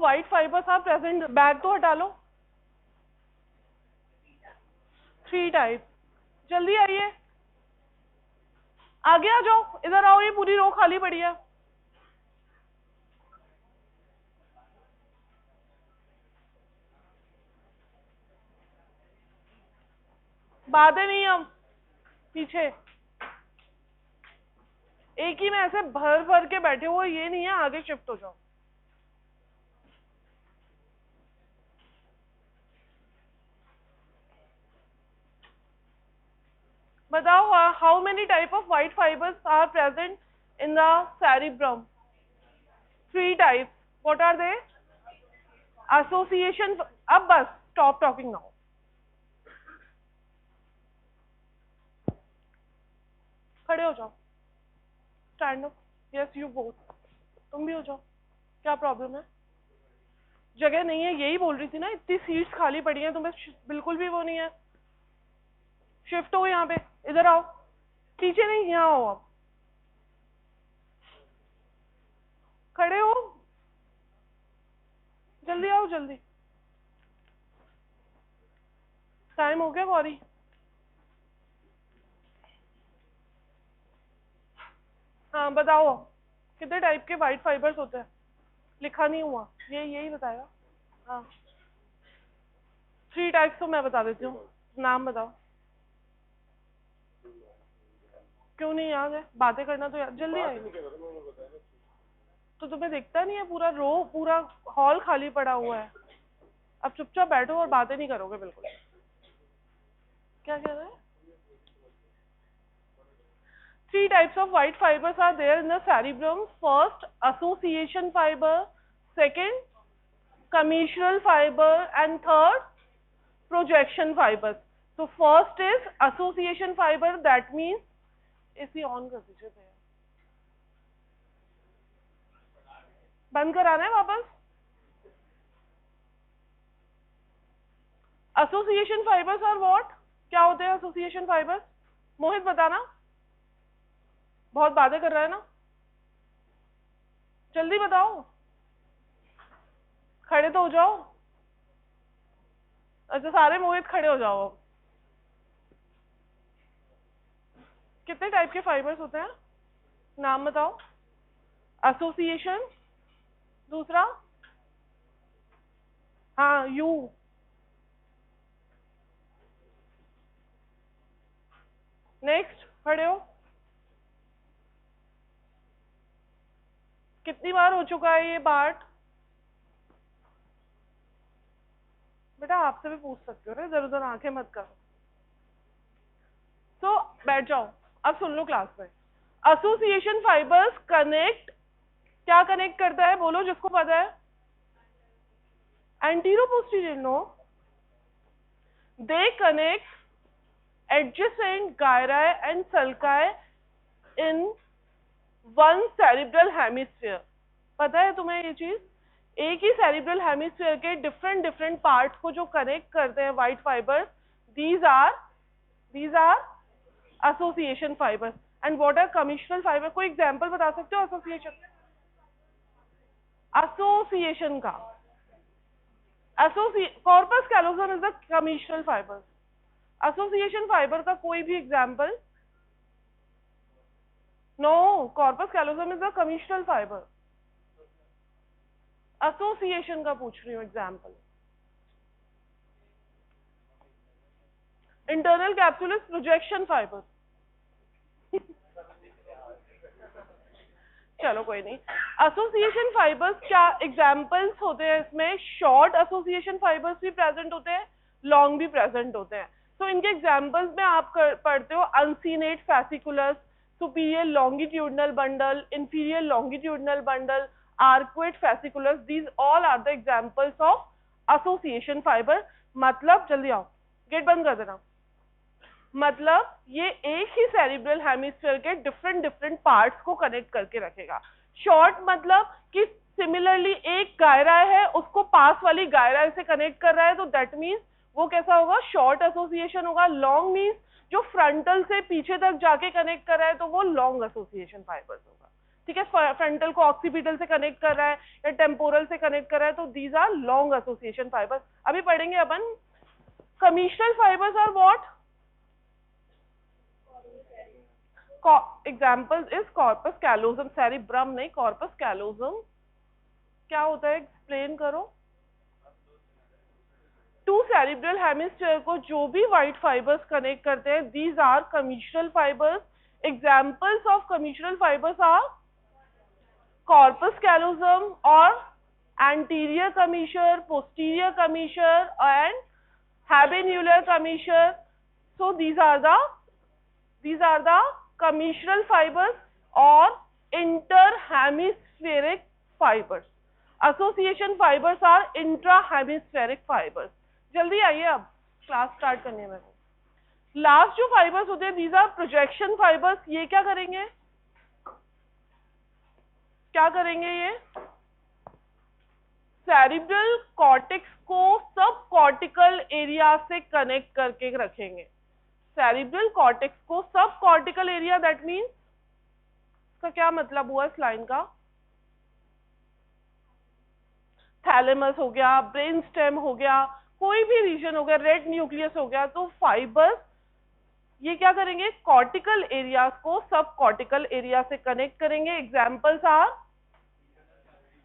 white fibers are present, bag तो हटा लो। 3 type, जल्दी आइए, आगे आ जाओ, इधर आओ, ये पूरी रो खाली पड़ी है। बातें नहीं, हम पीछे एक ही में ऐसे भर भर के बैठे हो, ये नहीं है, आगे शिफ्ट हो जाओ। बताओ, how many type of white fibres are present in the cerebrum? 3 types, what are they? Association, अब बस स्टॉप टॉकिंग नाउ। खड़े हो जाओ, stand up, yes you both, तुम भी हो जाओ, क्या प्रॉब्लम है? जगह नहीं है, यही बोल रही थी ना, इतनी सीट्स खाली पड़ी हैं, तुम्हें बिल्कुल भी वो नहीं है। शिफ्ट हो यहाँ पे, इधर आओ, पीछे नहीं, यहाँ आओ, आप खड़े हो, जल्दी आओ, जल्दी, टाइम हो गया गौरी। हाँ बताओ, कितने टाइप के व्हाइट फाइबर्स होते हैं? लिखा नहीं हुआ, ये यही बताया। हाँ 3 टाइप्स तो मैं बता देती हूँ, नाम बताओ। क्यों नहीं याद है? बातें करना तो याद, जल्दी आइए। तो तुम्हें दिखता नहीं है, पूरा रो, पूरा हॉल खाली पड़ा हुआ है। अब चुपचाप बैठो और बातें नहीं करोगे बिल्कुल। क्या कह रहे हैं? 3 types of white fibers are there in the cerebrum. First, association fiber. Second, commissural fiber. And third, projection fibers. So first is association fiber. That means इसी ऑन कर दीजिए भैया, बंद कराना है वापस। एसोसिएशन फाइबर्स और व्हाट, क्या होते हैं एसोसिएशन फाइबर्स? मोहित बताना, बहुत बातें कर रहा है ना, जल्दी बताओ, खड़े तो हो जाओ। अच्छा सारे मोहित खड़े हो जाओ। कितने टाइप के फाइबर्स होते हैं, नाम बताओ। एसोसिएशन, दूसरा, हाँ यू, नेक्स्ट, खड़े हो। कितनी बार हो चुका है ये पार्ट? बेटा आपसे भी पूछ सकते हो ना, इधर उधर आंखें मत करो। तो बैठ जाओ, अब सुन लो क्लास में। एसोसिएशन फाइबर्स कनेक्ट, क्या कनेक्ट करता है बोलो जिसको पता है? Antero posterior, no, they connect adjacent gyri and sulci in one cerebral hemisphere. पता है तुम्हें ये चीज? एक ही cerebral hemisphere के different parts को जो कनेक्ट करते हैं white fibers, these are association fibers. And what are commissural fibers? कोई एग्जांपल बता सकते हो association का? corpus callosum is the commissural fibers. Association fibre का कोई भी example? No, corpus callosum is the commissural fibre. Association का पूछ रही हूँ example. Internal capsule is projection fibre. चलो कोई नहीं। एसोसिएशन फाइबर्स क्या एग्जाम्पल्स होते हैं इसमें? शॉर्ट एसोसिएशन फाइबर्स भी प्रेजेंट होते हैं, लॉन्ग भी प्रेजेंट होते हैं। तो इनके एग्जाम्पल्स में आप पढ़ते हो uncinate fasciculus, superior longitudinal bundle, inferior longitudinal bundle, arcuate fasciculus, these all are the examples of association fibre. मतलब जल्दी आओ, गेट बंद कर देना। मतलब ये एक ही सेरिब्रल हेमिस्फीयर के डिफरेंट पार्ट्स को कनेक्ट करके रखेगा। शॉर्ट मतलब कि सिमिलरली एक गायरा है, उसको पास वाली गायरा से कनेक्ट कर रहा है, तो दैट मीन्स वो कैसा होगा? शॉर्ट एसोसिएशन होगा। लॉन्ग मीन्स जो फ्रंटल से पीछे तक जाके कनेक्ट कर रहा है, तो वो लॉन्ग एसोसिएशन फाइबर्स होगा। ठीक है, फ्रंटल को ऑक्सीपिटल से कनेक्ट कर रहा है या टेम्पोरल से कनेक्ट कर रहा है, तो these are long association fibres. अभी पढ़ेंगे अपन commissural fibres are what, examples is corpus callosum, cerebrum नहीं, कॉर्पस कैलोजम। क्या होता है एक्सप्लेन करो। टू सेरिब्रल हेमिस्फीयर को जो भी व्हाइट फाइबर्स कनेक्ट करते हैं, these are commissural fibres. Examples of commissural fibres are corpus callosum और anterior commissure, posterior commissure and habenular commissure. So these are the commissural fibers or interhemispheric fibers. Association fibers are intrahemispheric fibers. जल्दी आइए, अब class start करने में last जो fibres होते हैं, these are projection fibres. ये क्या करेंगे, ये सेरिब्रल कॉर्टेक्स को सब कॉर्टिकल एरिया से कनेक्ट करके रखेंगे। सेरिब्रल कॉर्टेक्स को सब कॉर्टिकल एरिया, दैट मीन्स इसका क्या मतलब हुआ इस लाइन का, थैलेमस हो गया, ब्रेन स्टेम हो गया, कोई भी रीजन हो गया, रेड न्यूक्लियस हो गया, तो फाइबर्स ये क्या करेंगे, कॉर्टिकल एरिया को सब कॉर्टिकल एरिया से कनेक्ट करेंगे। एग्जाम्पल्स आर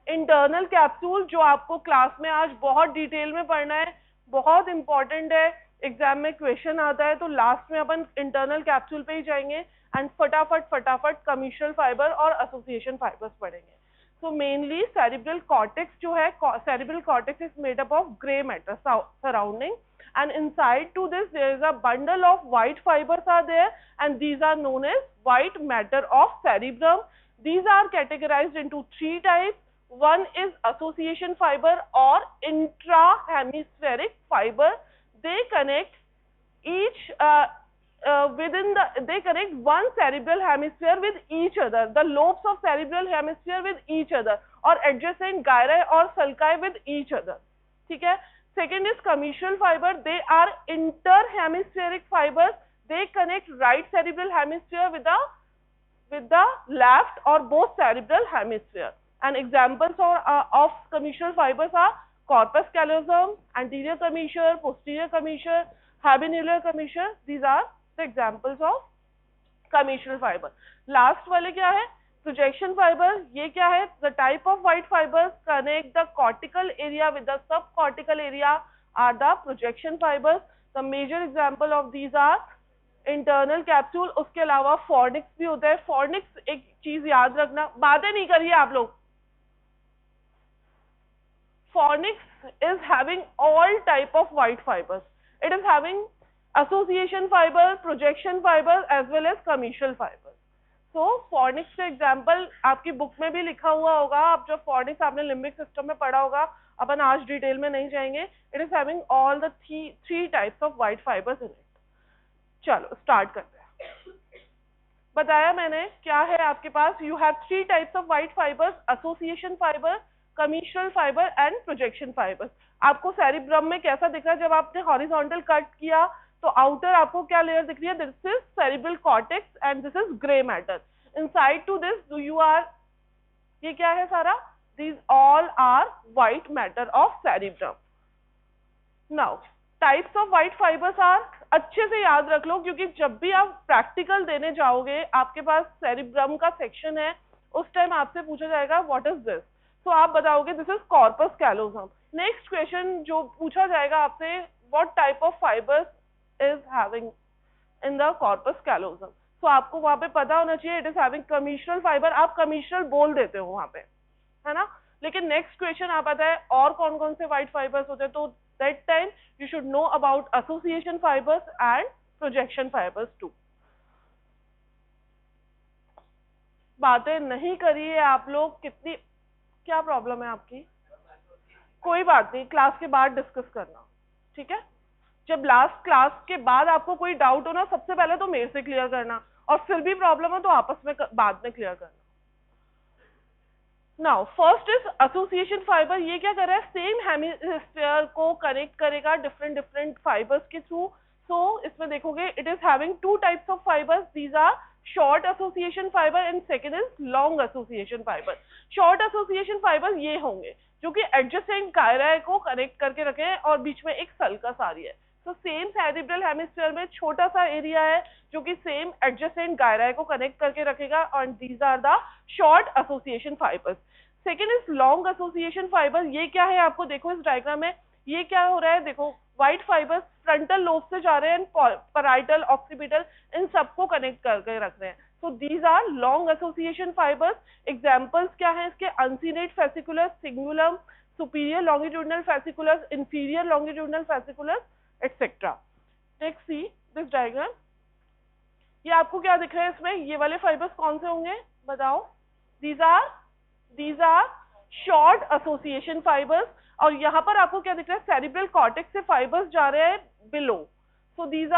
इंटरनल कैप्सूल, जो आपको क्लास में आज बहुत डिटेल में पढ़ना है, बहुत इंपॉर्टेंट है, एग्जाम में क्वेश्चन आता है, तो लास्ट में अपन इंटरनल कैप्सूल पे ही जाएंगे एंड फटाफट कमीशनल फाइबर और एसोसिएशन फाइबर्स पढ़ेंगे। सो मेनली सेरिब्रल कॉर्टेक्स जो है, cerebral cortex is made up of grey matter surrounding, and inside to this there is a bundle of white fibers are there, and these are known as white matter of cerebrum. These are categorized into three types. One is association fiber or intrahemispheric fiber. They connect each they connect one cerebral hemisphere with each other, the lobes of cerebral hemisphere with each other, or adjacent gyri or sulci with each other. ठीक है। Second is commissural fiber. They are interhemispheric fibers. They connect right cerebral hemisphere with the left or both cerebral hemisphere. And examples of commissural fibers are corpus callosum, anterior commissure, posterior commissure, habenular commissure. These are the examples of commissural fiber. Last वाले क्या है, projection fiber. ये क्या है, the type of white fibers connect the cortical area with the subcortical area are the projection fibers. The major example of these are internal capsule. उसके अलावा fornix भी होता है। fornix एक चीज याद रखना, बातें नहीं करिए आप लोग। fornix is having all type of white fibers. It is having association fiber, projection fiber as well as commissural fibers. तो फॉर्निक्स का एग्जाम्पल आपकी बुक में भी लिखा हुआ होगा, आप जब फॉर्निक्स आपने लिम्बिक सिस्टम में पढ़ा होगा, अपन आज डिटेल में नहीं जाएंगे। It is having all the three types of white fibres in it. चलो स्टार्ट करते हैं। बताया मैंने क्या है आपके पास, you have three types of white fibres, association fibre, commissural fibre and projection fibres. आपको सेरिब्रम में कैसा दिख रहा है, जब आपने हॉरिजॉन्टल कट किया तो आउटर आपको क्या लेयर दिख रही है, this is cerebral cortex and this is grey matter. Inside to this you are, ये क्या है सारा, these all are white matter of cerebrum. Now types of white fibers are, अच्छे से याद रख लो, क्योंकि जब भी आप प्रैक्टिकल देने जाओगे, आपके पास सेरिब्रम का सेक्शन है, उस टाइम आपसे पूछा जाएगा व्हाट इज दिस, तो आप बताओगे this is corpus callosum. Next question जो पूछा जाएगा आपसे, what type of fibres is having in the corpus callosum, तो आपको वहां पे पता होना चाहिए इट इज हैविंग कमीशनल फाइबर। आप कमीशनल बोल देते हो वहां पे, है ना, लेकिन नेक्स्ट क्वेश्चन आप आता है और कौन कौन से व्हाइट फाइबर्स होते हैं, तो that time you should know about association fibres and projection fibres too. बातें नहीं करी है आप लोग, कितनी, क्या प्रॉब्लम है आपकी, कोई बात नहीं, क्लास के बाद डिस्कस करना, ठीक है। जब लास्ट क्लास के बाद आपको कोई डाउट हो ना, सबसे पहले तो मेरे से क्लियर करना, और फिर भी प्रॉब्लम हो तो आपस में बाद में क्लियर करना। Now first is association fibre. ये क्या कर रहा है, सेम हेमिस्फीयर को कनेक्ट करेगा डिफरेंट फाइबर्स के थ्रू। सो इसमें देखोगे it is having two types of fibres, these are short association fibre and second is long association fibre. Short association fibre ये होंगे जो कि एडजेसेंट गायराए को कनेक्ट करके रखे हैं और बीच में एक सल्कस आ रही है। तो सेम सेरिब्रल हेमिस्फीयर में छोटा सा एरिया है जो कि सेम एडजेसेंट गायराए को कनेक्ट करके रखेगा और these are the short association fibres. Second is long association fibre. ये क्या है आपको देखो इस डायग्राम में, ये क्या हो रहा है, देखो व्हाइट फाइबर्स फ्रंटल लोब से जा रहे हैं, पैराइटल, ऑक्सीपिटल, इन सबको कनेक्ट करके रख रहे हैं। So these are long association fibres. Examples क्या हैं इसके, uncinate fasciculus, cingulum, superior longitudinal fasciculus, inferior longitudinal fasciculus, etcetera. Next see this diagram. ये आपको क्या दिख रहा है इसमें, ये वाले फाइबर्स कौन से होंगे बताओ? These are short association fibres. और यहाँ पर आपको क्या दिख रहा है, सेरिब्रल कॉर्टेक्स से फाइबर्स जा रहे हैं below. So these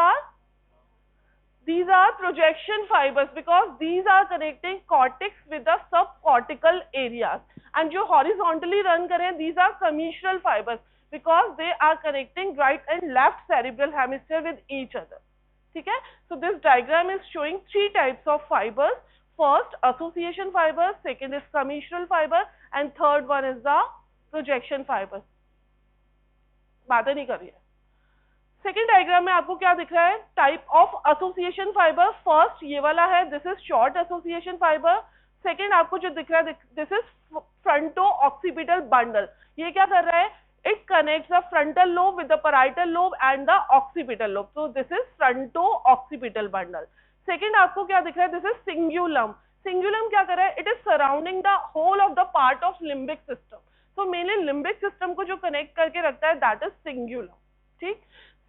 are projection fibres because these are connecting cortex with the sub cortical areas. And जो हॉरिजॉन्टली रन कर रहे हैं these are commissural fibres because they are connecting right and left cerebral hemisphere with each other. ठीक है? So this diagram is showing three types of fibers. First association fiber, second is commissural fiber, and third one is the projection fiber. बातें नहीं कर रही है। Second diagram में आपको क्या दिख रहा है, type of association fibre. First ये वाला है, this is short association fibre. Second आपको जो दिख रहा है, this is fronto occipital bundle. ये क्या कर रहा है, it connects the frontal lobe with the parietal lobe and the occipital lobe. So this is fronto-occipital bundle. Second आपको क्या दिख रहा है, this is cingulum. Cingulum क्या कर रहा है, it is surrounding the whole of the part of limbic system. So mainly limbic system को जो connect करके रखता है that is cingulum. ठीक?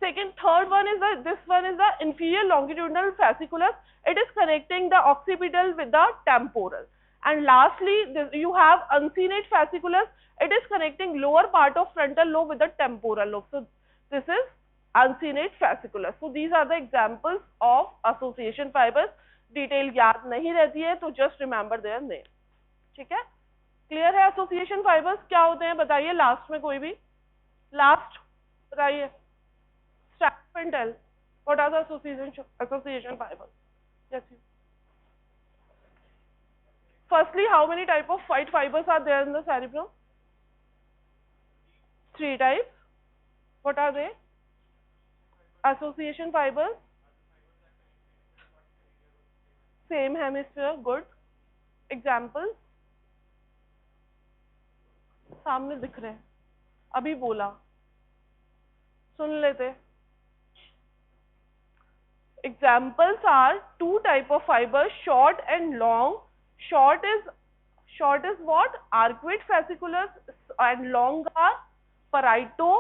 Second, third one is this one is the inferior longitudinal fasciculus. It is connecting the occipital with the temporal. And lastly, you have uncinate fasciculus. It is connecting lower part of frontal lobe with the temporal lobe. So this is uncinate fasciculus. So these are the examples of association fibers. Detail याद नहीं रहती है तो just remember their name. ठीक है? Clear है association fibers क्या होते हैं बताइए, लास्ट में कोई भी लास्ट बताइए। Start and tell what are the association fibers? Yes. Firstly, how many type of white fibers are there in the cerebrum? 3 types. What are they? Association fibers. Same hemisphere. Good. Examples. सामने दिख रहे हैं, अभी बोला, सुन लेते। Examples are 2 type of fibers, short and long. Short is what? Arcuate fasciculus, and long are parieto,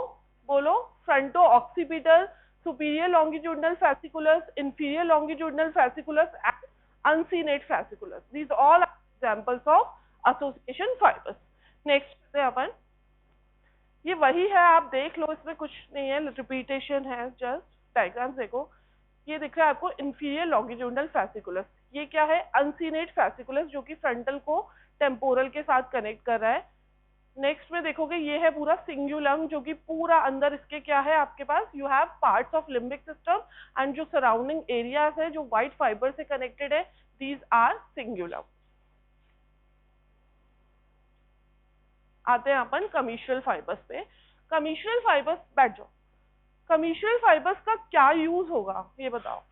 बोलो, fronto-occipital, superior longitudinal fasciculus, inferior longitudinal fasciculus, and uncinate fasciculus. These all are examples of association fibers. Next से अपन, ये वही है, आप देख लो, इसमें कुछ नहीं है, रिपीटेशन है, जस्ट डायग्राम्स देखो। ये दिख रहा है आपको इंफीरियर लॉन्गिट्यूडिनल फैसिकुलस, ये क्या है, अनसीनेट फैसिकुलस जो कि फ्रंटल को टेम्पोरल के साथ कनेक्ट कर रहा है। नेक्स्ट में देखोगे ये है पूरा सिंगुलम जो कि पूरा अंदर इसके क्या है आपके पास, you have parts of limbic system and जो सराउंडिंग एरियाज है जो व्हाइट फाइबर से कनेक्टेड है, दीज आर सिंगुलम। आते हैं अपन कमीशनल फाइबर्स पे। कमीशनल फाइबर्स, बैठ जाओ, कमीशनल फाइबर्स का क्या यूज होगा ये बताओ,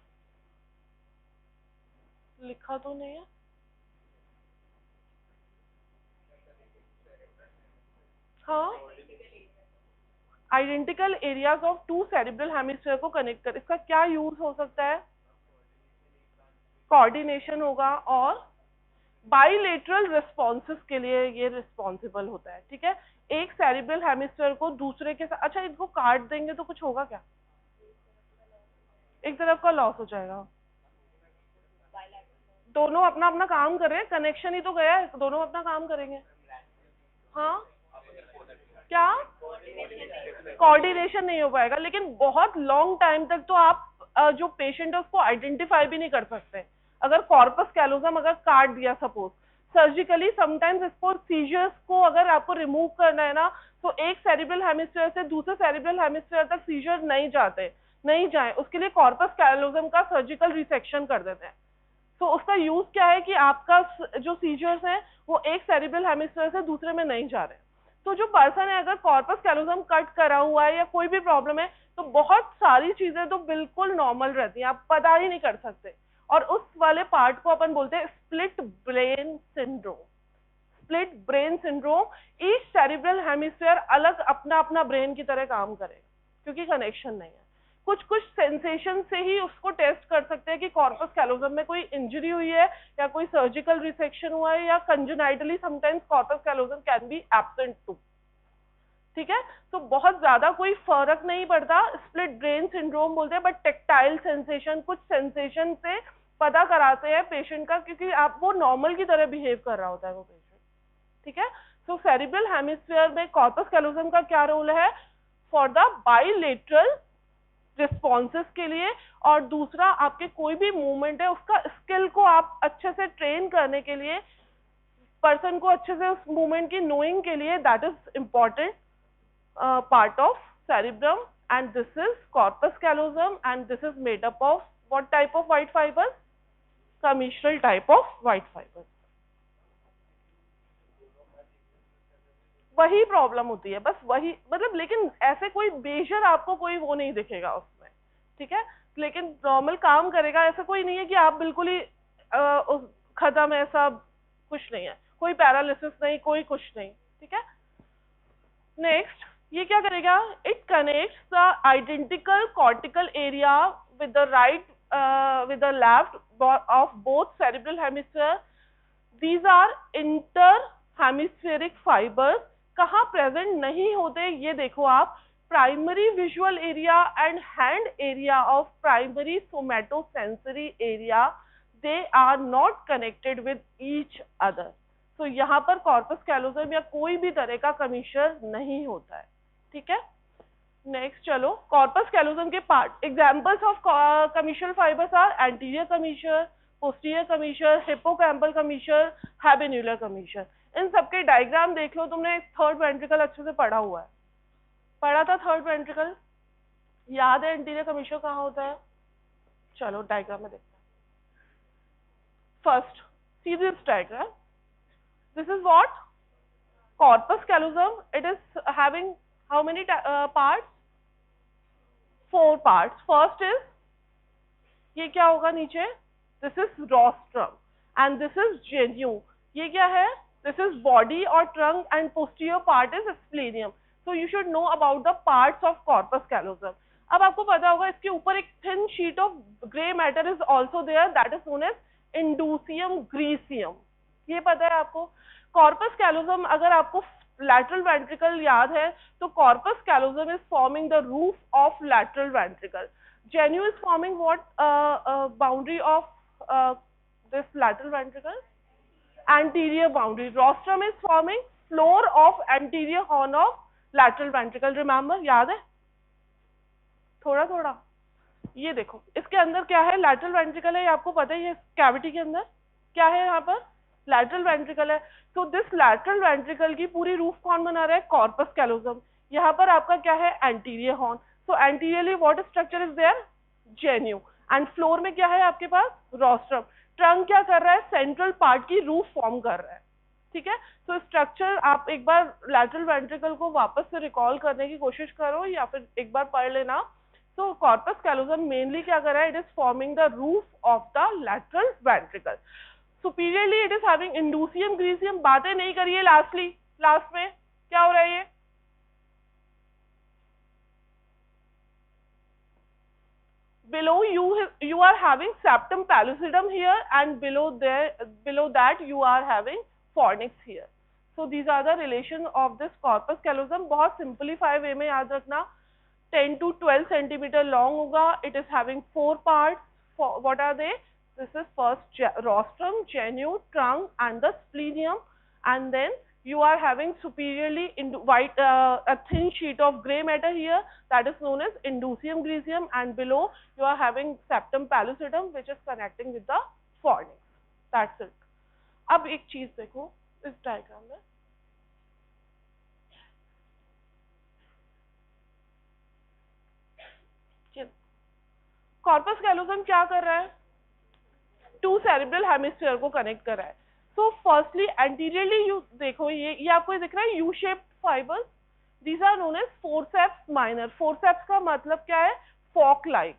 लिखा तो नहीं है? हाँ, identical areas of 2 cerebral hemisphere को कनेक्ट कर, इसका क्या यूज हो सकता है? कोऑर्डिनेशन होगा और बाइलेटरल रिस्पॉन्सेस के लिए ये रिस्पॉन्सिबल होता है। ठीक है, एक सेरिब्रल हेमिस्फीयर को दूसरे के साथ, अच्छा इनको काट देंगे तो कुछ होगा क्या? एक तरफ का लॉस हो जाएगा, दोनों अपना अपना काम कर रहे हैं, कनेक्शन ही तो गया है, दोनों अपना काम करेंगे। हाँ क्या, कोऑर्डिनेशन नहीं हो पाएगा, लेकिन बहुत लॉन्ग टाइम तक तो आप जो पेशेंट है उसको आइडेंटिफाई भी नहीं कर सकते। अगर कॉर्पस कैलोजम अगर काट दिया सपोज सर्जिकली, समटाइम्स इसको सीजर्स को अगर आपको रिमूव करना है ना, तो एक सेरिब्रल हेमिस्फीयर से दूसरे सेरिब्रल हेमिस्फीयर तक सीजर नहीं जाए, उसके लिए कॉर्पस कैलोजम का सर्जिकल रिसेक्शन कर देते हैं। तो उसका यूज क्या है कि आपका जो सीजर्स है वो एक सेरिब्रल हेमिस्फीयर से दूसरे में नहीं जा रहे। तो जो पर्सन है अगर कॉर्पस कैलोजम कट करा हुआ है या कोई भी प्रॉब्लम है तो बहुत सारी चीजें तो बिल्कुल नॉर्मल रहती हैं, आप पता ही नहीं कर सकते। और उस वाले पार्ट को अपन बोलते हैं split brain syndrome. Split brain syndrome, each cerebral hemisphere अलग अपना अपना ब्रेन की तरह काम करेगा क्योंकि कनेक्शन नहीं है। कुछ कुछ सेंसेशन से ही उसको टेस्ट कर सकते हैं कि कॉर्पस कैलोजम में कोई इंजरी हुई है या कोई सर्जिकल रिसेक्शन हुआ है या congenitally sometimes corpus callosum can be absent too. ठीक है, तो बहुत ज्यादा कोई फर्क नहीं पड़ता। स्प्लिट ब्रेन सिंड्रोम बोलते हैं, बट टेक्टाइल सेंसेशन, कुछ सेंसेशन से पता कराते हैं पेशेंट का, क्योंकि आप वो नॉर्मल की तरह बिहेव कर रहा होता है वो पेशेंट। ठीक है, तो सेरिब्रल हेमिस्फीयर में कॉर्पस कैलोजम का क्या रोल है? फॉर द बाइलेटरल रिस्पॉन्सेस के लिए, और दूसरा आपके कोई भी मूवमेंट है उसका स्किल को आप अच्छे से ट्रेन करने के लिए, पर्सन को अच्छे से उस मूवमेंट की नोइंग के लिए, that is important part of cerebrum, and this is corpus callosum, and this is made up of what type of white fibers? Commissural type of white fibers. वही प्रॉब्लम होती है, बस वही, मतलब लेकिन ऐसे कोई बेशर आपको कोई वो नहीं दिखेगा उसमें। ठीक है, लेकिन नॉर्मल काम करेगा, ऐसा कोई नहीं है कि आप बिल्कुल ही खत्म है, सब कुछ नहीं है, कोई पैरालिसिस नहीं, कोई कुछ नहीं। ठीक है, नेक्स्ट ये क्या करेगा? It connects the identical cortical area with the right with the left of both cerebral hemisphere. These are inter hemispheric fibres. कहाँ प्रेजेंट नहीं होते ये देखो आप, primary visual area and hand area of primary somatosensory area, they are not connected with each other. तो यहाँ पर corpus callosum या कोई भी तरह का कमीशर नहीं होता है। ठीक है, नेक्स्ट चलो, कॉर्पस कैलोजम के part. Examples of commissure fibres are anterior commissure, posterior commissure, hippocampal commissure, habenular commissure. इन सबके डायग्राम देख लो, तुमने थर्ड वेंट्रिकल अच्छे से पढ़ा हुआ है, पढ़ा था थर्ड वेंट्रिकल, याद है एंटीरियर कमीशर कहाँ होता है? चलो डायग्राम में देखते हैं। First C this diagram, this is what? Corpus callosum. It is having how many parts? 4 parts. First is, ये क्या होगा नीचे? This is rostrum and this is genu. ये क्या है? This is body or trunk, and posterior part is splenium. So you should know about the parts of corpus callosum. अब आपको पता होगा इसके ऊपर एक thin sheet of gray matter is also there, that is known as indusium greasium. ये पता है आपको? कॉर्पस कैलोजम, अगर आपको लैटरल वेंट्रिकल याद है तो corpus callosum is forming the roof of lateral ventricle. जेन्यू is forming what boundary of this lateral ventricle? Anterior boundary. Rostrum is forming floor of anterior horn of lateral ventricle. Remember, याद है थोड़ा थोड़ा? ये देखो इसके अंदर क्या है? लैटरल वेंट्रिकल है, ये आपको पता ही है। कैविटी के अंदर क्या है? यहाँ पर लैटरल वेंट्रिकल है। तो दिस लैटरल वेंट्रिकल की पूरी रूफ कौन बना रहा है? Corpus callosum. यहाँ पर आपका क्या है? Anterior horn. So anteriorly what structure is there? Genu. And floor में क्या है आपके पास? रोस्ट्रम। ट्रंक क्या कर रहा है? सेंट्रल पार्ट की रूफ फॉर्म कर रहा है। ठीक है, तो स्ट्रक्चर आप एक बार लैटरल वेंट्रिकल को वापस से रिकॉल करने की कोशिश करो या फिर एक बार पढ़ लेना। तो कॉर्पस कैलोजम मेनली क्या कर रहा है? It is forming the roof of the lateral ventricle. Superiorly it is having indusium griseum. बातें नहीं करिए, लास्ट में क्या हो रहा है? ये below you are having septum pellucidum here, and below that you are having fornix here. So these are the relation of this corpus callosum. बहुत simplify way में याद रखना, 10 to 12 centimeter long होगा। It is having 4 parts. What are they? This is first rostrum, genu, trunk, and the splenium, and then you are having superiorly into white a thin sheet of gray matter here, that is known as indusium greasium, and below you are having septum pellucidum which is connecting with the fornix. That's it. अब एक चीज देखो इस diagram में, corpus callosum क्या कर रहा है? टू सेरिब्रल हेमिस्फीयर को कनेक्ट करा है। सो फर्स्टली एंटीरियरली यू देखो, ये आपको दिख रहा है U shaped fibres, these are known as forceps minor. Forceps का मतलब क्या है? Fock like.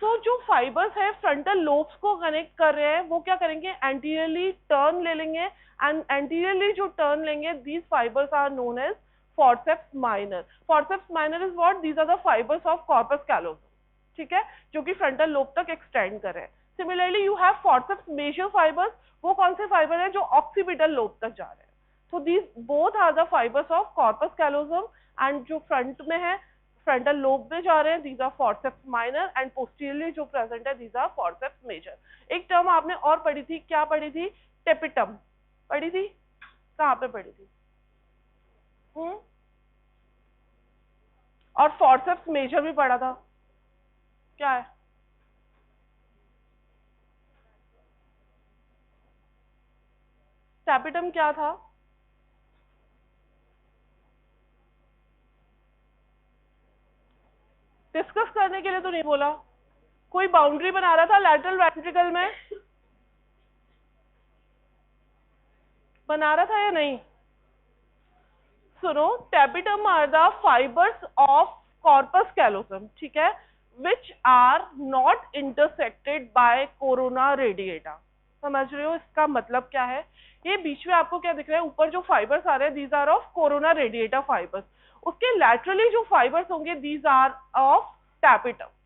सो जो फाइबर्स है फ्रंटल लोब्स को कनेक्ट कर रहे हैं, वो क्या करेंगे? एंटीरियरली टर्न ले लेंगे, एंड एंटीरियरली जो टर्न लेंगे these fibres are known as forceps minor. Forceps minor is what? These are the fibers of corpus callosum, ठीक है, जो कि फ्रंटल लोब तक एक्सटेंड कर रहे हैं। Similarly you have forceps major fibers, वो कौन से फाइबर है? जो ऑक्सीपिटल लोब तक जा रहे हैं। So these both are the fibers of corpus callosum, and जो फ्रंट में है फ्रंटल लोब में जा रहे हैं these are forceps minor, and posteriorly जो प्रेजेंट है these are forceps major। एक टर्म आपने और पढ़ी थी, क्या पढ़ी थी? टेपिटम पढ़ी थी, कहाँ पे पढ़ी थी? और फॉर्सेप्स मेजर भी पढ़ा था, क्या है? टैपिटम क्या था? डिस्कस करने के लिए तो नहीं बोला, कोई बाउंड्री बना रहा था लैटरल वेंट्रिकल में, बना रहा था या नहीं? सुनो, tapetum are the fibres of corpus callosum, ठीक है, which are not intersected by corona radiata. समझ रहे हो इसका मतलब क्या है? ये बीच में आपको क्या दिख रहा है? ऊपर जो फाइबर्स आ रहे हैं these are of corona radiata fibres, उसके लैटरली जो फाइबर्स होंगे these are of tapetum.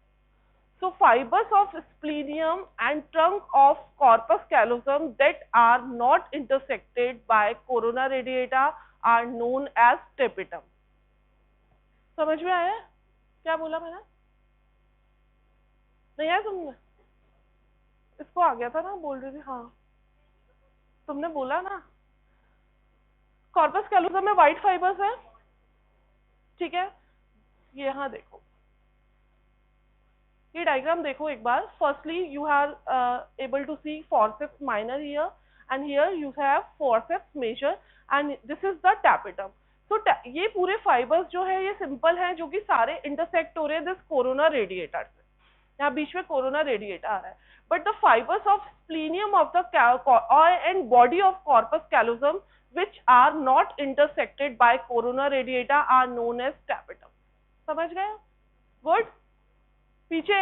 So fibers of splenium and trunk of corpus callosum that are not intersected by corona radiata are known as tapetum। समझ में आया? क्या बोला मैंने? नहीं आया तुमने? इसको आ गया था ना, बोल रही थी हाँ, तुमने बोला ना। कॉर्पस कैलोसम में व्हाइट फाइबर्स है, ठीक है, ये यहाँ देखो, ये डायग्राम देखो एक बार। Firstly you are able to see forceps minor here, and here you have forceps major, and this is the tapetum। तो ये पूरे फाइबर्स जो है ये सिंपल हैं, जो कि सारे इंटरसेक्ट हो रहे हैं दिस कोरोना रेडिएटर से, यहाँ बीच में कोरोना रेडिएटर आ रहा है। But the fibres of splenium of the and body of corpus callosum which are not intersected by corona radiata are known as tapetum। समझ गए? गुड, पीछे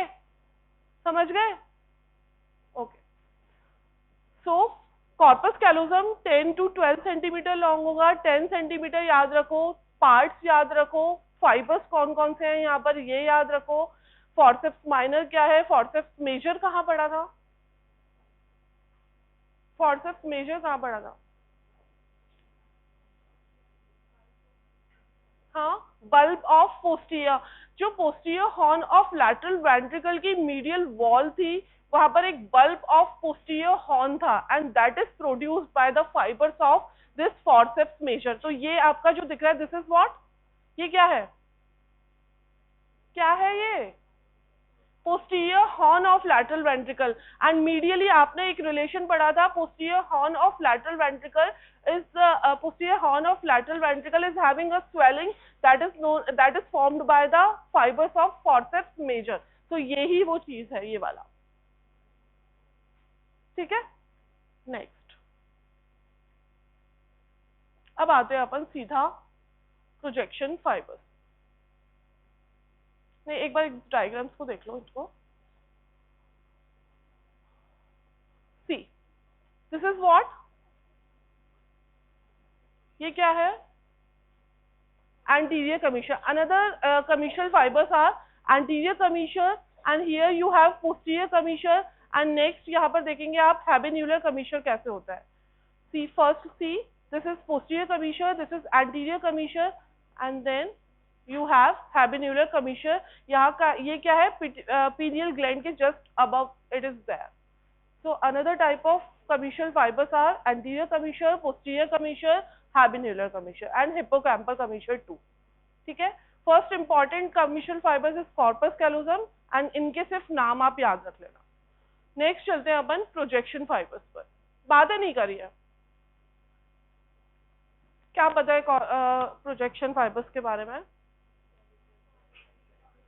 समझ गए? Okay. So corpus callosum 10 to 12 centimetre long होगा, 10 centimetre याद रखो, parts याद रखो, फाइबर्स कौन कौन से हैं यहाँ पर ये याद रखो। फॉर्सेप्स माइनर क्या है? फॉर्सेप्स मेजर कहाँ पड़ा था? फॉर्सेप्स मेजर कहाँ पड़ा था? हाँ, बल्ब ऑफ पोस्टीरियर, जो posterior horn of lateral ventricle की मीडियल वॉल थी, वहां पर एक बल्ब ऑफ पोस्टीरियर हॉर्न था, and that is produced by the fibres of this forceps major. तो ये आपका जो दिख रहा है दिस इज व्हाट? ये क्या है? क्या है ये? Posterior horn of lateral ventricle, and medially आपने एक रिलेशन पढ़ा था, posterior horn of lateral ventricle is posterior horn of lateral ventricle is having a swelling that is formed by the fibers of forceps major। तो यही वो चीज है ये वाला, ठीक है। नेक्स्ट अब आते हैं अपन सीधा प्रोजेक्शन फाइबर्स। नहीं, एक बार डायग्राम्स को देख लो इसको। सी, दिस इज व्हाट? ये क्या है? anterior commissure। another commissure fibers are anterior commissure, and here you have posterior commissure, and next यहाँ पर देखेंगे आप habenular commissure कैसे होता है। see, first see, this is posterior commissure, this is anterior commissure, and then you have habenular commissure। यहाँ का ये क्या है? pineal gland के just above it is there। so another type of commissure fibers are anterior commissure, posterior commissure, habenular commissure and hippocampal commissure too, ठीक है। First important commissural fibres is corpus callosum, and इनके सिर्फ नाम आप याद रख लेना। नेक्स्ट चलते हैं अपन प्रोजेक्शन फाइबर्स पर। बातें नहीं करी है, क्या पता है प्रोजेक्शन फाइबर्स के बारे में?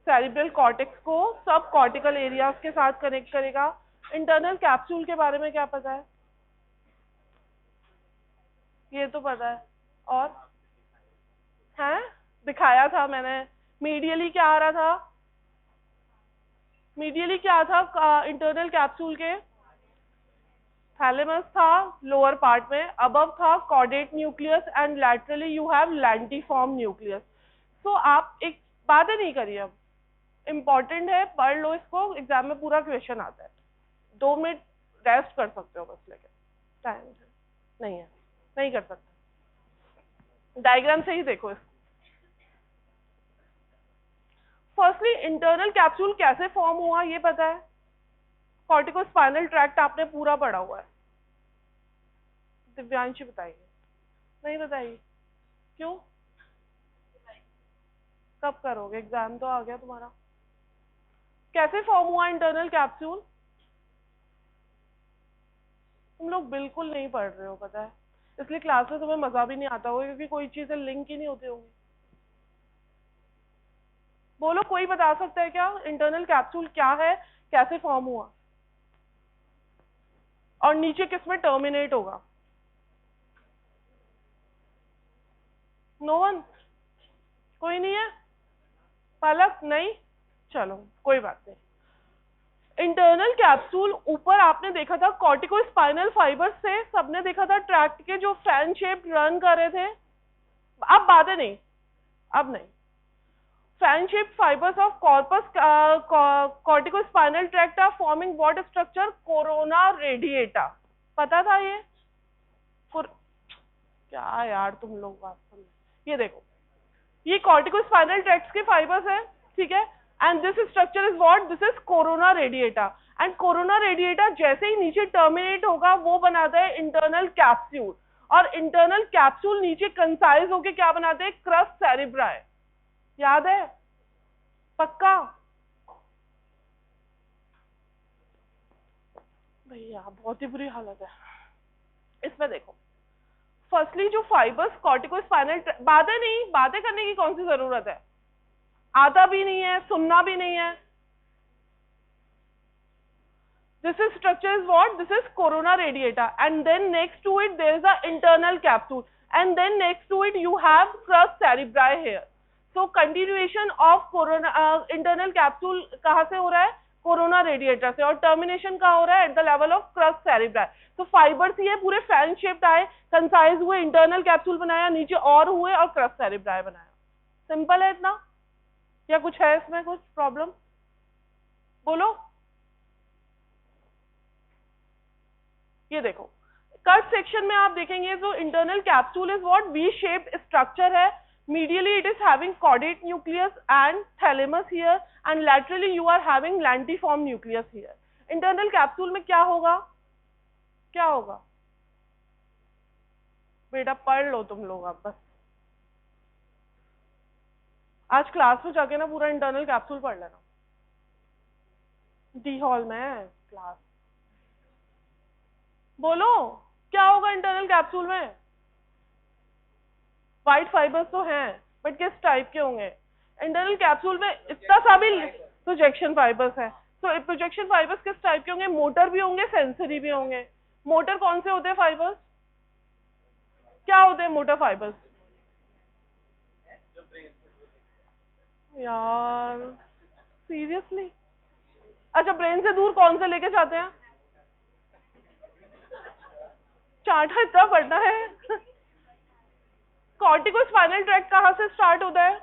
सेरिब्रल कॉर्टेक्स को सब कॉर्टिकल एरियाज के साथ कनेक्ट करेगा, इंटरनल कैप्सूल के बारे में क्या पता है? ये तो पता है, और है दिखाया था मैंने। मीडियली क्या आ रहा था? मीडियली क्या था इंटरनल कैप्सूल के? थैलेमस था लोअर पार्ट में, अबव था caudate nucleus and laterally you have lentiform nucleus. तो आप एक बातें नहीं करिए, अब इम्पोर्टेंट है, पढ़ लो इसको, एग्जाम में पूरा क्वेश्चन आता है। 2 मिनट रेस्ट कर सकते हो बस, लेके टाइम नहीं है, नहीं कर सकते। डायग्राम से ही देखो इसको। फर्स्टली इंटरनल कैप्सूल कैसे फॉर्म हुआ ये पता है? कॉर्टिकोस्पाइनल ट्रैक्ट आपने पूरा पढ़ा हुआ है। दिव्यांशी बताइए। नहीं बताइए, क्यों? कब करोगे? एग्जाम तो आ गया तुम्हारा। कैसे फॉर्म हुआ इंटरनल कैप्सूल? तुम लोग बिल्कुल नहीं पढ़ रहे हो, पता है, इसलिए क्लास में तुम्हें मजा भी नहीं आता होगा, क्योंकि कोई चीजें लिंक ही नहीं होती होंगी। बोलो, कोई बता सकता है क्या इंटरनल कैप्सूल क्या है, कैसे फॉर्म हुआ, और नीचे किसमें टर्मिनेट होगा? No one? कोई नहीं है? पलक नहीं? चलो कोई बात नहीं। इंटरनल कैप्सूल ऊपर आपने देखा था कॉर्टिकोस्पाइनल फाइबर्स से, सबने देखा था ट्रैक्ट के जो फैन शेप रन कर रहे थे। अब बातें नहीं, अब नहीं। fan shaped fibers of corpus corticospinal tract are forming what structure? corona radiata। पता था ये? क्या यार तुम लोग बात सुन। ये देखो, ये कॉर्टिकोस्पाइनल ट्रैक्ट के फाइबर्स है, ठीक है, and this structure is what? This is corona radiata. And corona radiata जैसे ही नीचे टर्मिनेट होगा वो बनाता है इंटरनल कैप्सूल, और इंटरनल कैप्सूल नीचे कंसाइज होके क्या बनाते हैं? Crus cerebri. याद है? पक्का? भैया बहुत ही बुरी हालत है इसमें। देखो, फर्स्टली जो फाइबर्स कॉर्टिकोस्पाइनल, बातें नहीं, बातें करने की कौन सी जरूरत है, आता भी नहीं है, सुनना भी नहीं है। This is structure is what? This is corona radiata, and then next to it there is a internal capsule, and then next to it you have crus cerebri here. So continuation of corona internal capsule कहाँ से हो रहा है? Corona radiator से, और termination कहाँ हो रहा है? At the level of cross cerebri. तो फाइबर्स ये पूरे फैन शेप्ड आए, कंसाइज हुए, इंटरनल कैप्सूल बनाया, नीचे और हुए, और क्रस सेरिब्राई बनाया। सिंपल है इतना, या कुछ है इसमें कुछ प्रॉब्लम? बोलो। ये देखो, कट सेक्शन में आप देखेंगे जो internal capsule is what? V shaped structure है। Medially it is having caudate nucleus and thalamus here, and laterally you are having lentiform nucleus here. Internal capsule में क्या होगा? क्या होगा बेटा? पढ़ लो तुम लोग अब बस, आज क्लास में जाके ना पूरा इंटरनल कैप्सूल पढ़ लेना, डी हॉल में क्लास। बोलो, क्या होगा इंटरनल कैप्सूल में? व्हाइट फाइबर्स तो हैं, बट किस टाइप के होंगे इंटरनल कैप्सूल में? इतना सा भी प्रोजेक्शन फाइबर्स है। तो प्रोजेक्शन फाइबर्स किस टाइप के होंगे? मोटर भी होंगे, सेंसरी भी होंगे। मोटर कौन से होते हैं फाइबर्स? क्या होते हैं मोटर फाइबर्स? यार सीरियसली? अच्छा, ब्रेन से दूर कौन से लेके जाते हैं? चार्ट इतना पढ़ना है। कॉर्टिकोस्पाइनल ट्रैक्ट कहाँ से स्टार्ट होता है?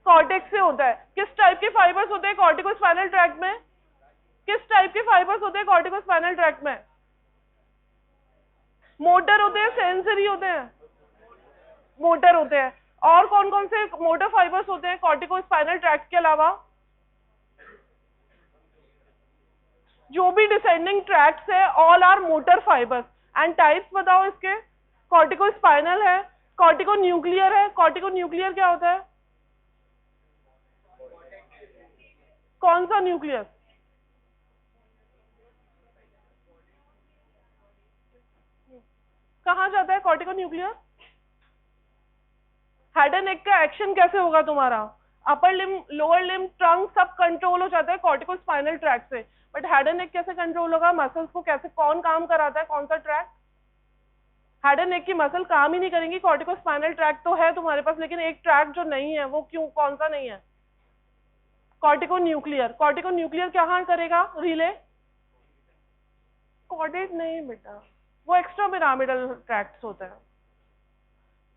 कॉर्टेक्स से होता है। किस टाइप के फाइबर्स होते हैं कॉर्टिकोस्पाइनल ट्रैक्ट में? किस टाइप के फाइबर्स होते हैं कॉर्टिकोस्पाइनल ट्रैक्ट में? मोटर होते हैं, सेंसरी होते हैं? मोटर होते हैं। और कौन कौन से मोटर फाइबर्स होते हैं कॉर्टिकोस्पाइनल ट्रैक्ट के अलावा? जो भी डिसेंडिंग ट्रैक्ट्स है all are motor fibres. And types बताओ इसके। कॉर्टिकोस्पाइनल है, कॉर्टिको न्यूक्लियर है। कॉर्टिको न्यूक्लियर क्या होता है? कौन सा न्यूक्लियस? कहाँ जाता है cortico nuclear? Head and neck का एक्शन कैसे होगा तुम्हारा? Upper limb, lower limb, trunk सब कंट्रोल हो जाता है कॉर्टिकोस्पाइनल ट्रैक्ट से। बट हेड एंड नेक कैसे कंट्रोल होगा? मसल्स को कैसे, कौन काम कराता है, कौन सा ट्रैक? हेड एंड नेक की मसल काम ही नहीं करेंगी। कॉर्टिकोस्पाइनल ट्रैक तो है तुम्हारे पास, लेकिन एक ट्रैक जो नहीं है वो क्यों, कौन सा नहीं है? Cortico nuclear. कॉर्टिको न्यूक्लियर क्या करेगा? रिले कॉर्डेट नहीं बेटा, वो एक्स्ट्रा पिरामिडल ट्रैक्ट्स होते हैं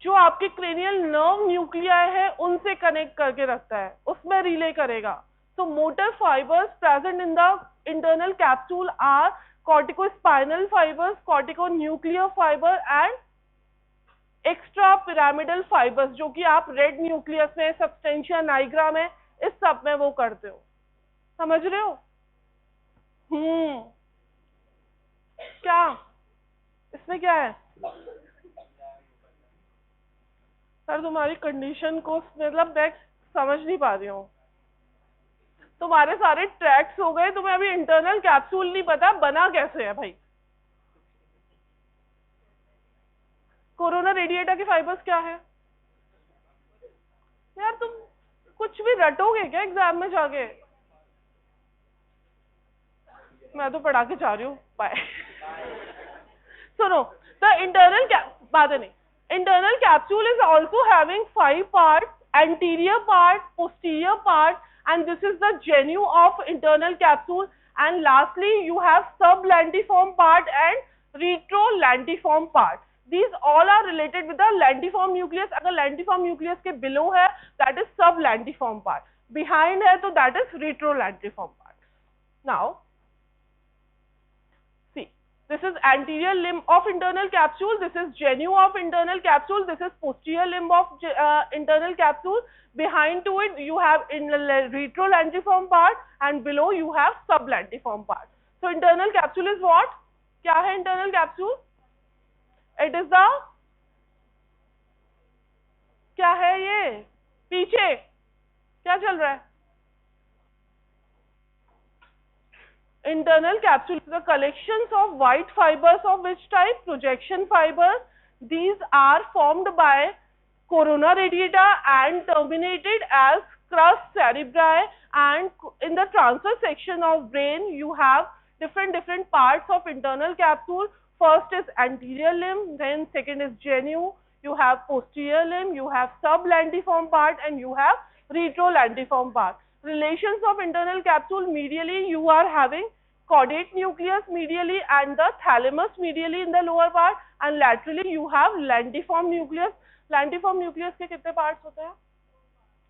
जो आपके क्रेनियल नर्व न्यूक्लियाई है उनसे कनेक्ट करके रखता है, उसमें रिले करेगा। So motor fibers present in the internal capsule are corticospinal fibers, corticonuclear fiber and extrapyramidal fibers, जो कि आप रेड न्यूक्लियस में, सबस्टेंशिया नाइग्रा में, इस सब में वो करते हो। समझ रहे हो? क्या इसमें क्या है सर? तुम्हारी कंडीशन को मतलब मैं समझ नहीं पा रही हूँ। तुम्हारे सारे ट्रैक्स हो गए, तुम्हें अभी इंटरनल कैप्सूल नहीं पता बना कैसे है भाई। कोरोना रेडिएटा के फाइबर्स क्या है यार? तुम कुछ भी रटोगे क्या एग्जाम में जाके? मैं तो पढ़ा के जा रही हूँ, बाय। सुनो, द इंटरनल बात नहीं, internal capsule is also having 5 parts, anterior part, posterior part, and this is the genu of internal capsule, and lastly you have sublentiform part and retrolentiform part. These all are related with the lentiform nucleus. अगर lentiform nucleus के below है that is sublentiform part, behind है तो that is retrolentiform part. Now this is anterior limb of internal capsule, this is genu of internal capsule, this is posterior limb of internal capsule. Behind to it you have in retrolentiform part and below you have sublentiform part. So internal capsule is what? क्या है internal capsule? It is the, क्या है ये? पीछे क्या चल रहा है? Internal capsule is the collections of white fibers of which type? Projection fibers. These are formed by corona radiata and terminated as crus cerebri, and in the transverse section of brain you have different parts of internal capsule. First is anterior limb, then second is genu, you have posterior limb, you have sublentiform part, and you have retrolentiform part. Relations of internal capsule: medially you are having caudate nucleus medially and the thalamus medially in the lower part, and laterally you have lentiform nucleus. Lentiform nucleus के कितने parts होते हैं?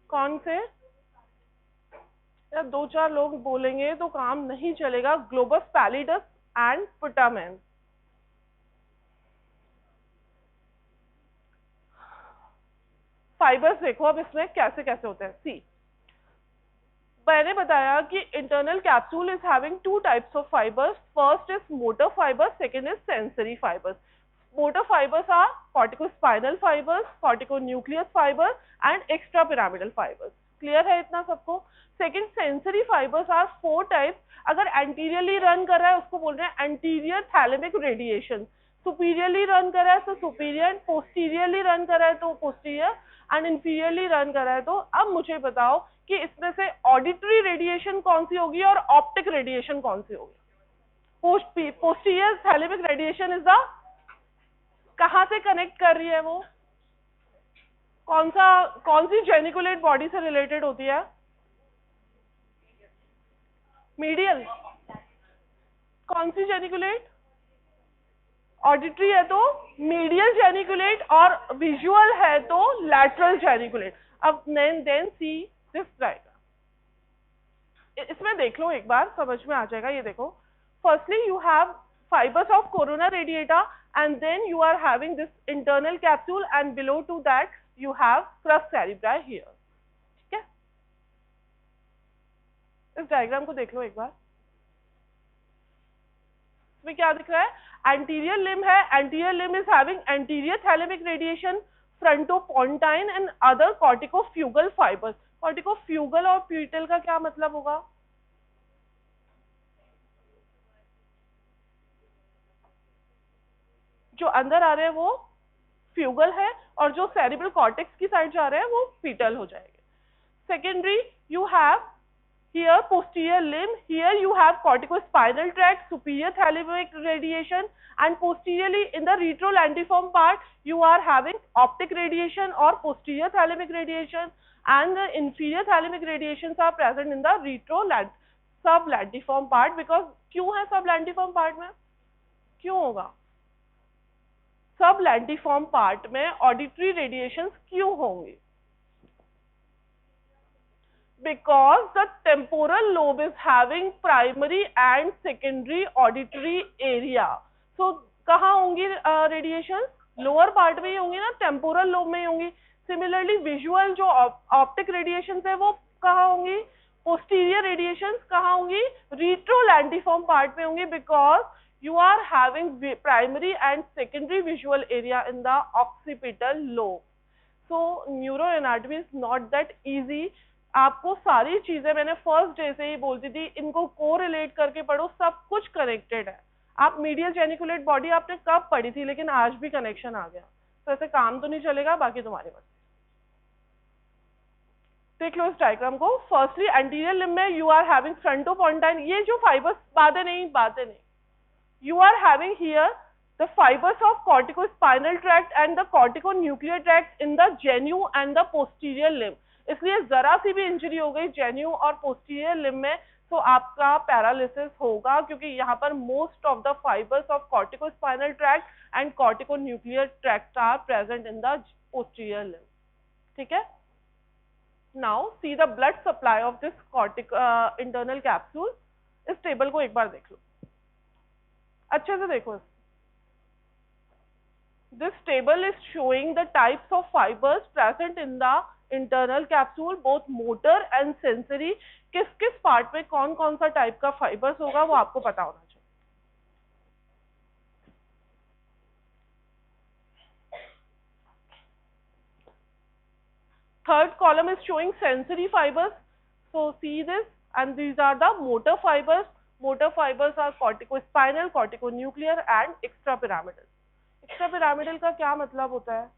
कौन से? यार 2-4 लोग बोलेंगे तो काम नहीं चलेगा। Globus pallidus and putamen. Fibres देखो अब इसमें कैसे कैसे होते हैं। सी, मैंने बताया कि internal capsule is having 2 types of fibres. First is motor fibres, second is sensory fibres. Motor fibres are corticospinal fibres, corticonuclear fibres and extrapyramidal fibres. Clear है इतना सबको? Second, sensory fibres are 4 types. अगर anteriorly run कर रहा है उसको बोल रहे हैं anterior thalamic radiation, superiorly run कर रहा है तो सुपीरियर, पोस्टीरियरली रन कर रहा है तो पोस्टीरियर, एंड इंफीरियरली रन कर रहा है तो। अब मुझे बताओ कि इसमें से ऑडिटरी रेडिएशन कौन सी होगी और ऑप्टिक रेडिएशन कौन सी होगी? Posterior thalamic radiation is the, कहां से कनेक्ट कर रही है वो? कौन सी जेनिकुलेट बॉडी से रिलेटेड होती है? मीडियल। कौन सी जेनिकुलेट? ऑडिटरी है तो मीडियल जेनिकुलेट और विजुअल है तो लैटरल जेनिकुलेट। अब देन सी दिस डायग्राम, इसमें देख लो एक बार, समझ में आ जाएगा। ये देखो, firstly you have fibres of corona radiata and then you are having this internal capsule and below to that you have crus cerebri here. ठीक है, इस डायग्राम को देख लो एक बार। इसमें क्या दिख रहा है? एंटीरियर लिम्ब है, anterior limb is having anterior thalamic radiation, frontopontine and other corticofugal fibres. Corticofugal और प्यूटल का क्या मतलब होगा? जो अंदर आ रहे हैं वो फ्यूगल है और जो सेरिब्रल कॉर्टेक्स की साइड जा रहे हैं वो पीटल हो जाएंगे। Secondary you have here posterior limb, here you have corticospinal tract, superior thalamic radiation, and posteriorly in the retrolandiform part you are having optic radiation or posterior thalamic radiation, and the inferior thalamic radiations are present in the sublandiform part. because क्यों है sublandiform part में, क्यों होगा सबलैंडिफॉर्म part में auditory radiations क्यों होंगे? Because the temporal lobe is having primary and secondary auditory area. So कहाँ होंगी रेडिएशन? लोअर पार्ट में ही होंगी ना, टेम्पोरल लोब में ही होंगी. सिमिलरली विजुअल जो ऑप्टिक रेडिएशंस है वो कहाँ होंगी? पोस्टीरियर रेडिएशंस कहाँ होंगी? रिट्रोलैंडिफॉर्म पार्ट में होंगी, because you are having primary and secondary visual area in the occipital lobe. So neuroanatomy is not that easy. आपको सारी चीजें मैंने फर्स्ट डे से ही बोलती थी, इनको कोरिलेट करके पढ़ो, सब कुछ कनेक्टेड है. आप मीडियल जेनिकुलेट बॉडी आपने कब पढ़ी थी, लेकिन आज भी कनेक्शन आ गया, तो ऐसे काम तो नहीं चलेगा. बाकी तुम्हारे पास देख लो इस डायग्राम को. फर्स्टली एंटीरियर लिम्ब में यू आर हैविंग फ्रंटोपोंटाइन, ये जो फाइबर्स बातें नहीं, you are having here the fibers of corticospinal tract and the corticonuclear tract in the genu and the posterior limb. इसलिए जरा सी भी इंजरी हो गई जेन्यू और पोस्टीरियर लिम्ब में तो आपका पैरालिसिस होगा, क्योंकि यहाँ पर most of the fibres of corticospinal tract and corticonuclear tract are present in the posterior limb. ठीक है. Now see the blood supply of this internal capsule. इस टेबल को एक बार देख लो, अच्छे से देखो. This table is showing the types of fibers present in the internal capsule, both motor and sensory. किस किस पार्ट में कौन कौन सा टाइप का फाइबर्स होगा वो आपको पता होना चाहिए. Third column is showing sensory fibers. So see this, and these are the motor fibers. Motor fibers are corticospinal, corticonuclear and extrapyramidal. Extrapyramidal का क्या मतलब होता है?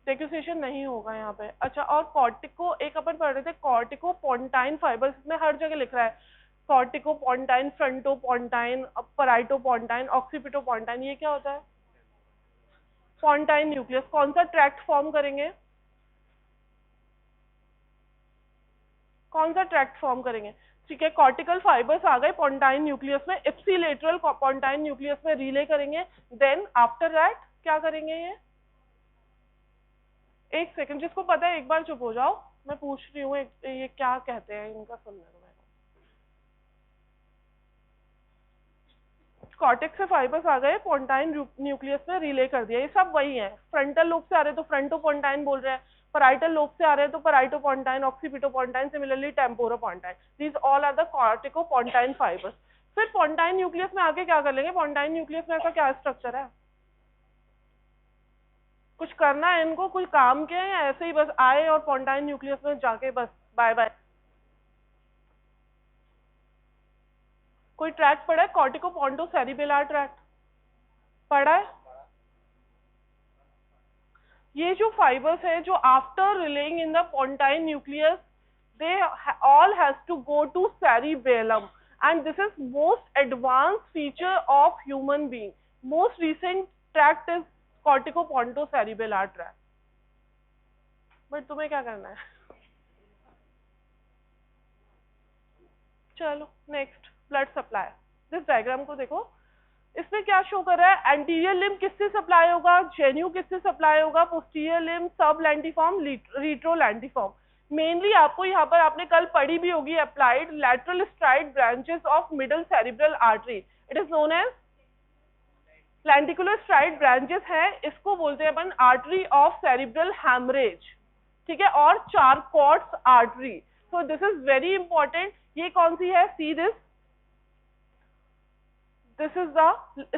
डेक्यूसेशन नहीं होगा यहाँ पे. अच्छा, और कॉर्टिको एक अपन पढ़ रहे थे, कॉर्टिकोपोंटाइन फाइबर्स में हर जगह लिख रहा है कॉर्टिकोपोंटाइन, फ्रंटोपोंटाइन, पराइटोपोंटाइन, ऑक्सीपिटोपोंटाइन. ये क्या होता है? पोंटाइन न्यूक्लियस. कौन सा ट्रैक्ट फॉर्म करेंगे? कौन सा ट्रैक्ट फॉर्म करेंगे? ठीक है, कॉर्टिकल फाइबर्स आ गए पोंटाइन न्यूक्लियस में, इप्सिलेटरल पोंटाइन न्यूक्लियस में रिले करेंगे. देन आफ्टर दैट क्या करेंगे? ये एक सेकंड, जिसको पता है एक बार चुप हो जाओ, मैं पूछ रही हूँ ये क्या कहते हैं, इनका सुनने दो. कॉर्टेक्स से फाइबर्स आ गए, पोंटाइन न्यूक्लियस में रिले कर दिया. ये सब वही है. फ्रंटल लोब से आ रहे तो फ्रंटोपोंटाइन बोल रहे हैं, parietal लोब से आ रहे हैं तो paraitopontine, occipitopontine, similarly temporopontine. These all are the corticopontine fibers. फिर पोंटाइन न्यूक्लियस में आके क्या कर लेंगे? पोंटाइन न्यूक्लियस में ऐसा क्या स्ट्रक्चर है? कुछ करना है इनको, कुछ काम के, या ऐसे ही बस आए और पोंटाइन न्यूक्लियस में जाके बस बाय बाय? कोई ट्रैक्ट पढ़ा है? कॉर्टिकोपोंटोसेरिबेलर ट्रैक्ट पढ़ा है? ये जो फाइबर्स है जो after relaying in the pontine nucleus, they all has to go to cerebellum, and this is most advanced feature of human being. Most recent tract is corticopontocerebellar tract. But तुम्हें क्या करना है? चलो next, blood supply. This diagram को देखो, इसमें क्या show कर रहा है? एंटीरियर लिम्ब किससे सप्लाई होगा? जेन्यू किससे सप्लाई होगा? Posterior limb, sublentiform, retrolentiform. Mainly आपको यहाँ पर आपने कल पढ़ी भी होगी, applied lateral striate branches of middle cerebral artery. It is known as lenticular striate branches है. इसको बोलते हैं अपन आर्टरी ऑफ सेरिब्रल हैमरेज. ठीक है, और Charcot's artery. So this is very important. ये कौन सी है? See this. This is the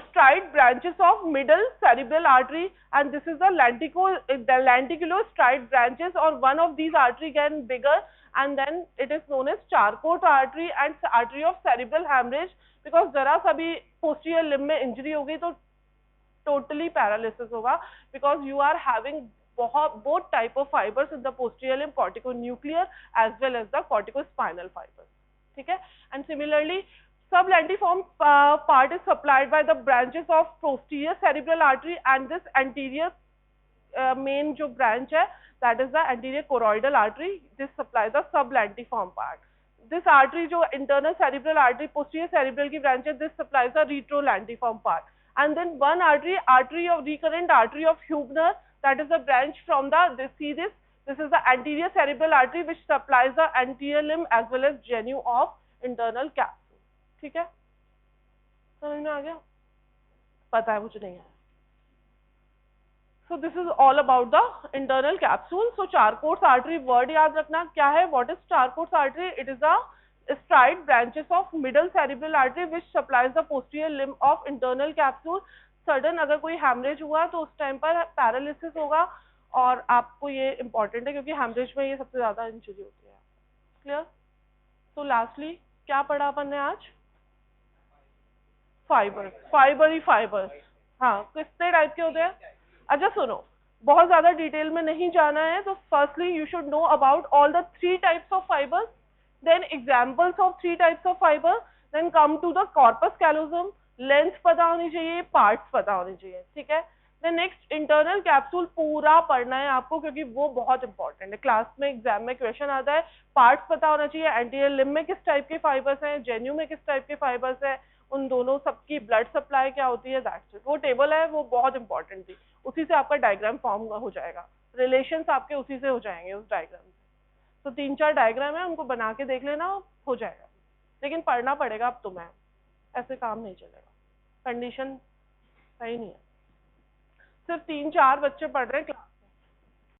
stride branches of middle cerebral artery, and this is the lenticular stride branches, or one of these artery can bigger, and then it is known as Charcot artery and artery of cerebral hemorrhage. Because जरा सा भी posterior limb में injury होगी तो totally paralysis होगा, because you are having both type of fibers in the posterior limb, corticonuclear as well as the corticospinal fibers. ठीक है? And similarly sublentiform part is supplied by the branches of posterior cerebral artery, and this anterior main जो branch है that is the anterior choroidal artery, this supplies the sublentiform part. This artery जो internal cerebral artery posterior cerebral की branch है, this supplies the retrolentiform part. And then one artery of recurrent artery of Hubner, that is the branch from the this is the anterior cerebral artery which supplies the anterior limb as well as genu of internal capsule. ठीक है? समझ में आ गया? पता है मुझे नहीं है. So this is all about the internal capsule. So Charcot's artery word याद रखना क्या है? What is Charcot's artery? It is a straight branches of middle cerebral artery which supplies the posterior limb of internal capsule. Sudden अगर कोई hemorrhage हुआ तो उस time पर paralysis होगा, और आपको ये important है क्योंकि hemorrhage में ये सबसे ज़्यादा इंजरी होती है. Clear? So lastly क्या पढ़ा अपन ने आज? फाइबर्स. हाँ, कितने टाइप के होते हैं? अच्छा सुनो, बहुत ज्यादा डिटेल में नहीं जाना है, तो firstly you should know about all the 3 types of fibres, then examples of 3 types of fibre, then come to the corpus callosum. Length पता होनी चाहिए, पार्ट्स पता होने चाहिए. ठीक है? देन नेक्स्ट इंटरनल कैप्सूल पूरा पढ़ना है आपको क्योंकि वो बहुत इंपॉर्टेंट है. क्लास में एग्जाम में क्वेश्चन आता है, पार्ट्स पता होना चाहिए, एंटीरियर लिम्ब में किस टाइप के फाइबर्स हैं, जेन्यू में किस टाइप के फाइबर्स है, उन दोनों सबकी ब्लड सप्लाई क्या होती है, दैट्स इट. वो टेबल है, वो बहुत इंपॉर्टेंट थी, उसी से आपका डायग्राम फॉर्म हो जाएगा, रिलेशंस आपके उसी से हो जाएंगे उस डायग्राम से. तो 3-4 डायग्राम है, उनको बना के देख लेना, हो जाएगा. लेकिन पढ़ना पड़ेगा अब तुम्हें, ऐसे काम नहीं चलेगा, कंडीशन सही नहीं है. सिर्फ 3-4 बच्चे पढ़ रहे हैं क्लास